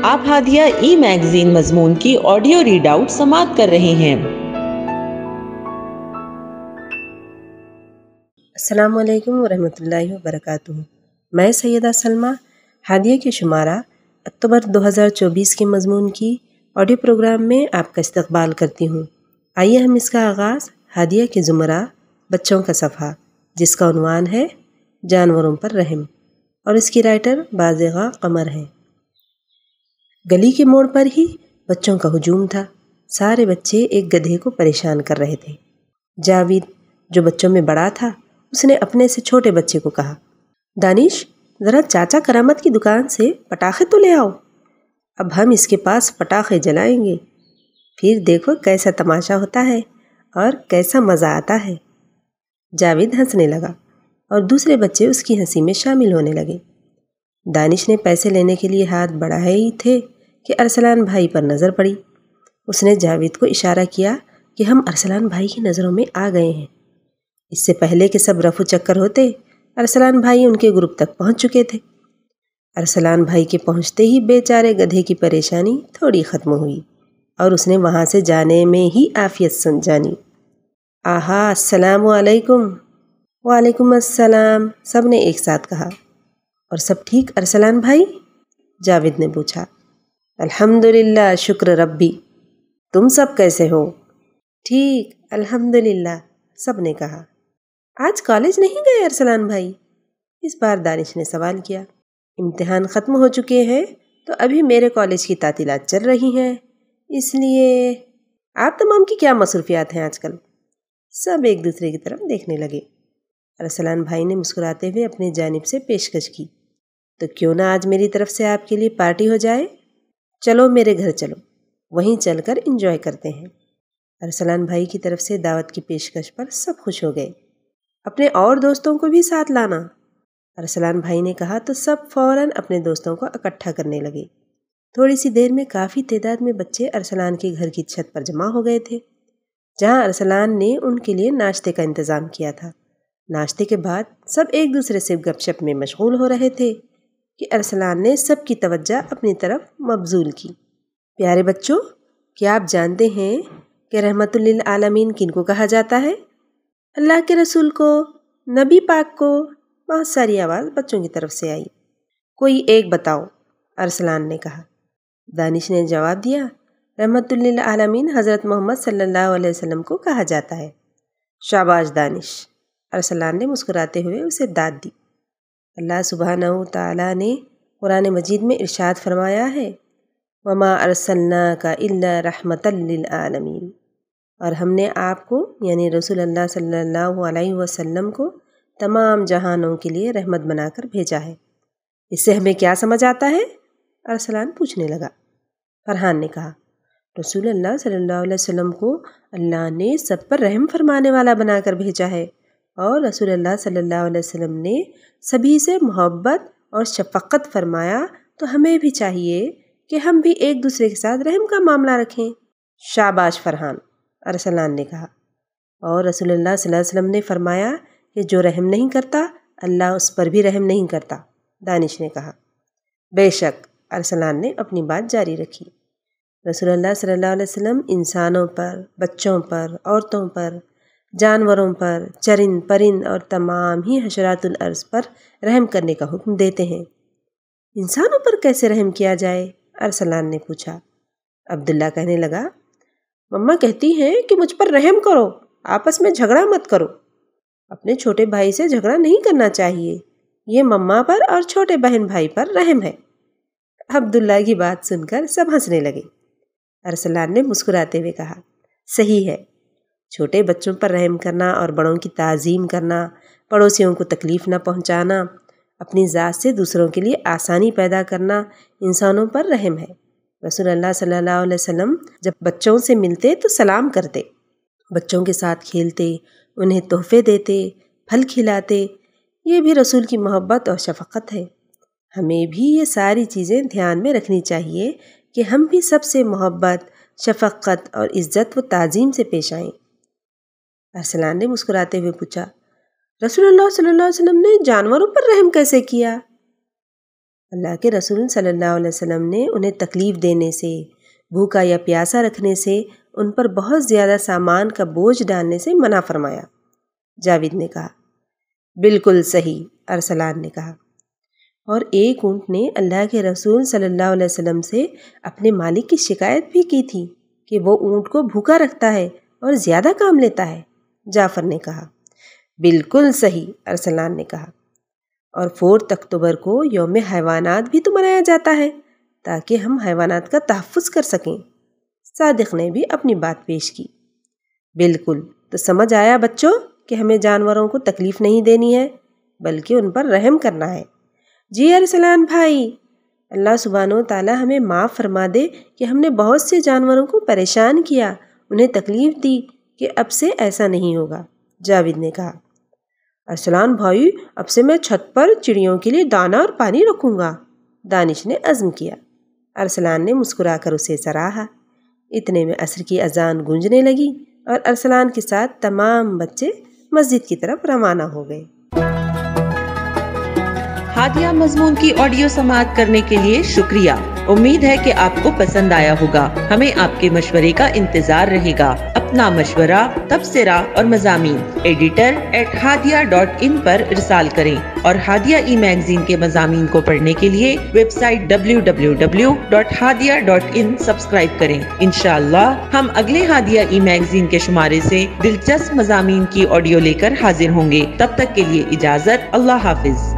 آپ ہادیہ ای میگزین مضمون کی آڈیو ریڈ آؤٹ سماعت کر رہے ہیں۔ السلام علیکم ورحمۃ اللہ وبرکاتہ۔ میں سیدہ سلمہ ہادیہ کے شمارہ اکتوبر 2024 کے مضمون کی آڈیو پروگرام میں آپ کا استقبال کرتی ہوں۔ آئیے ہم اس کا آغاز ہادیہ کے زمرہ بچوں کا صفحہ جس کا عنوان ہے جانوروں پر رحم، اور اس کی رائٹر بازغہ قمر ہے۔ گلی کے موڑ پر ہی بچوں کا ہجوم تھا۔ سارے بچے ایک گدھے کو پریشان کر رہے تھے۔ جاوید جو بچوں میں بڑا تھا اس نے اپنے سے چھوٹے بچے کو کہا، دانش ذرا چاچا کرامت کی دکان سے پٹاخے تو لے آؤ، اب ہم اس کے پاس پٹاخے جلائیں گے، پھر دیکھو کیسا تماشا ہوتا ہے اور کیسا مزہ آتا ہے۔ جاوید ہنسنے لگا اور دوسرے بچے اس کی ہنسی میں شامل ہونے لگے۔ دانش نے پیسے لینے کے لیے ہاتھ بڑھائے ہی تھے کہ ارسلان بھائی پر نظر پڑی۔ اس نے جاوید کو اشارہ کیا کہ ہم ارسلان بھائی کی نظروں میں آ گئے ہیں۔ اس سے پہلے کہ سب رفو چکر ہوتے ارسلان بھائی ان کے گروپ تک پہنچ چکے تھے۔ ارسلان بھائی کے پہنچتے ہی بیچارے گدھے کی پریشانی تھوڑی ختم ہوئی اور اس نے وہاں سے جانے میں ہی عافیت سن جانی۔ آہا السلام علیکم۔ وعلیکم السلام، سب نے ایک ساتھ کہا۔ اور سب ٹھیک ارسلان بھائی؟ جاوید نے پوچھا۔ الحمدللہ شکر ربی، تم سب کیسے ہو؟ ٹھیک الحمدللہ، سب نے کہا۔ آج کالج نہیں گئے ارسلان بھائی؟ اس بار دانش نے سوال کیا۔ امتحان ختم ہو چکے ہیں تو ابھی میرے کالج کی تعطیلات چل رہی ہیں، اس لیے آپ تمام کی کیا مصروفیات ہیں آج کل؟ سب ایک دوسرے کی طرف دیکھنے لگے۔ ارسلان بھائی نے مسکراتے ہوئے اپنی جانب سے پیشکش کی، تو کیوں نہ آج میری طرف سے آپ کے لیے پارٹی ہو جائے؟ چلو میرے گھر چلو، وہیں چل کر انجوائے کرتے ہیں۔ ارسلان بھائی کی طرف سے دعوت کی پیشکش پر سب خوش ہو گئے۔ اپنے اور دوستوں کو بھی ساتھ لانا، ارسلان بھائی نے کہا تو سب فوراً اپنے دوستوں کو اکٹھا کرنے لگے۔ تھوڑی سی دیر میں کافی تعداد میں بچے ارسلان کے گھر کی چھت پر جمع ہو گئے تھے، جہاں ارسلان نے ان کے لیے ناشتے کا انتظام کیا تھا۔ ناشتے کے بعد سب ایک دوسرے سے گپ شپ میں مشغول ہو رہے تھے کہ ارسلان نے سب کی توجہ اپنی طرف مبذول کی۔ پیارے بچوں، کیا آپ جانتے ہیں کہ رحمت للعالمین کن کو کہا جاتا ہے؟ اللہ کے رسول کو، نبی پاک کو۔ بہت ساری آواز بچوں کی طرف سے آئی۔ کوئی ایک بتاؤ، ارسلان نے کہا۔ دانش نے جواب دیا، رحمت للعالمین حضرت محمد صلی اللہ علیہ وسلم کو کہا جاتا ہے۔ شاباش دانش، ارسلان نے مسکراتے ہوئے اسے داد دی۔ اللہ سبحانہ تعالیٰ نے قرآن مجید میں ارشاد فرمایا ہے، وَمَا أَرْسَلْنَاكَ إِلَّا رَحْمَةً لِّلْعَالَمِينَ، اور ہم نے آپ کو یعنی رسول اللہ صلی اللہ علیہ وسلم کو تمام جہانوں کے لیے رحمت بنا کر بھیجا ہے۔ اس سے ہمیں کیا سمجھ آتا ہے؟ ارسلان پوچھنے لگا۔ فرحان نے کہا، رسول اللہ صلی اللہ علیہ وسلم کو اللہ نے سب پر رحم فرمانے والا بنا کر بھیجا ہے، اور رسول اللہ صلی اللہ علیہ وسلم نے سبھی سے محبت اور شفقت فرمایا، تو ہمیں بھی چاہیے کہ ہم بھی ایک دوسرے کے ساتھ رحم کا معاملہ رکھیں۔ شاباش فرحان، ارسلان نے کہا۔ اور رسول اللہ صلی اللہ علیہ وسلم نے فرمایا کہ جو رحم نہیں کرتا اللہ اس پر بھی رحم نہیں کرتا، دانش نے کہا۔ بے شک، ارسلان نے اپنی بات جاری رکھی۔ رسول اللہ صلی اللہ علیہ وسلم انسانوں پر، بچوں پر، عورتوں پر، جانوروں پر، چرند پرند اور تمام ہی حشرات الارض پر رحم کرنے کا حکم دیتے ہیں۔ انسانوں پر کیسے رحم کیا جائے؟ ارسلان نے پوچھا۔ عبداللہ کہنے لگا، مما کہتی ہیں کہ مجھ پر رحم کرو، آپس میں جھگڑا مت کرو۔ اپنے چھوٹے بھائی سے جھگڑا نہیں کرنا چاہیے، یہ مما پر اور چھوٹے بہن بھائی پر رحم ہے۔ عبداللہ کی بات سن کر سب ہنسنے لگے۔ ارسلان نے مسکراتے ہوئے کہا، صحیح ہے، چھوٹے بچوں پر رحم کرنا اور بڑوں کی تعظیم کرنا، پڑوسیوں کو تکلیف نہ پہنچانا، اپنی ذات سے دوسروں کے لیے آسانی پیدا کرنا انسانوں پر رحم ہے۔ رسول اللہ صلی اللہ علیہ وسلم جب بچوں سے ملتے تو سلام کرتے، بچوں کے ساتھ کھیلتے، انہیں تحفے دیتے، پھل کھلاتے، یہ بھی رسول کی محبت اور شفقت ہے۔ ہمیں بھی یہ ساری چیزیں دھیان میں رکھنی چاہیے کہ ہم بھی سب سے محبت، شفقت اور عزت و تعظیم سے پیش آئیں۔ ارسلان نے مسکراتے ہوئے پوچھا، رسول اللہ صلی اللہ علیہ وسلم نے جانوروں پر رحم کیسے کیا؟ اللہ کے رسول صلی اللہ علیہ وسلم نے انہیں تکلیف دینے سے، بھوکا یا پیاسا رکھنے سے، ان پر بہت زیادہ سامان کا بوجھ ڈالنے سے منع فرمایا۔ جاوید نے کہا۔ بالکل صحیح، ارسلان نے کہا۔ اور ایک اونٹ نے اللہ کے رسول صلی اللہ علیہ وسلم سے اپنے مالک کی شکایت بھی کی تھی کہ وہ اونٹ کو بھوکا رکھتا ہے اور زیادہ کام لیتا ہے۔ جعفر نے کہا۔ بالکل صحیح، ارسلان نے کہا۔ اور 4 اکتوبر کو یوم حیوانات بھی تو منایا جاتا ہے تاکہ ہم حیوانات کا تحفظ کر سکیں۔ صادق نے بھی اپنی بات پیش کی۔ بالکل، تو سمجھ آیا بچوں کہ ہمیں جانوروں کو تکلیف نہیں دینی ہے بلکہ ان پر رحم کرنا ہے۔ جی ارسلان بھائی، اللہ سبحانہ و تعالی ہمیں معاف فرما دے کہ ہم نے بہت سے جانوروں کو پریشان کیا، انہیں تکلیف دی، کہ اب سے ایسا نہیں ہوگا۔ جاوید نے کہا۔ ارسلان بھائی، اب سے میں چھت پر چڑیوں کے لیے دانہ اور پانی رکھوں گا، دانش نے عزم کیا۔ ارسلان نے مسکرا کر اسے سراہا۔ اتنے میں عصر کی اذان گونجنے لگی اور ارسلان کے ساتھ تمام بچے مسجد کی طرف روانہ ہو گئے۔ ہادیہ مضمون کی آڈیو سماعت کرنے کے لیے شکریہ۔ امید ہے کہ آپ کو پسند آیا ہوگا۔ ہمیں آپ کے مشورے کا انتظار رہے گا۔ اپنا مشورہ، تبصرہ اور مضامین editor@hadia.in پر ارسال کریں اور ہادیہ ای میگزین کے مضامین کو پڑھنے کے لیے ویب سائٹ www.hadia.in سبسکرائب کریں۔ انشاءاللہ ہم اگلے ہادیہ ای میگزین کے شمارے سے دلچسپ مضامین کی آڈیو لے کر حاضر ہوں گے۔ تب تک کے لیے اجازت، اللہ حافظ۔